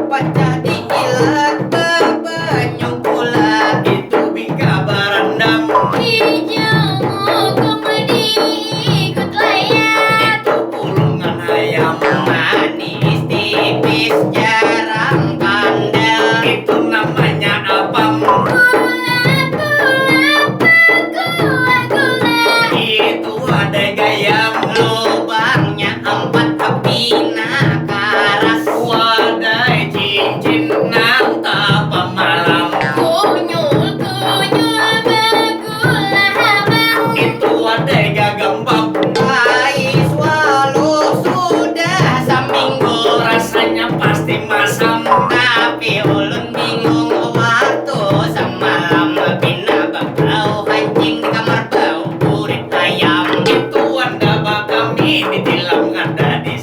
Paca diilat bebanyu pula itu bingka barandang hijau komedi ikut layar itu pulungan ayam manis tipis jarang kandel itu namanya apam gula itu ada gayam lubangnya 4 tapi nakaras wadai cincin nanta pemalam kunyul begula habang itu ada gagambang ais walau sudah seminggu rasanya pasti masam tapi ulun bingung waktu semalam bina bau hancing di kamar bau kurit ayam itu anda kami ditilang ada di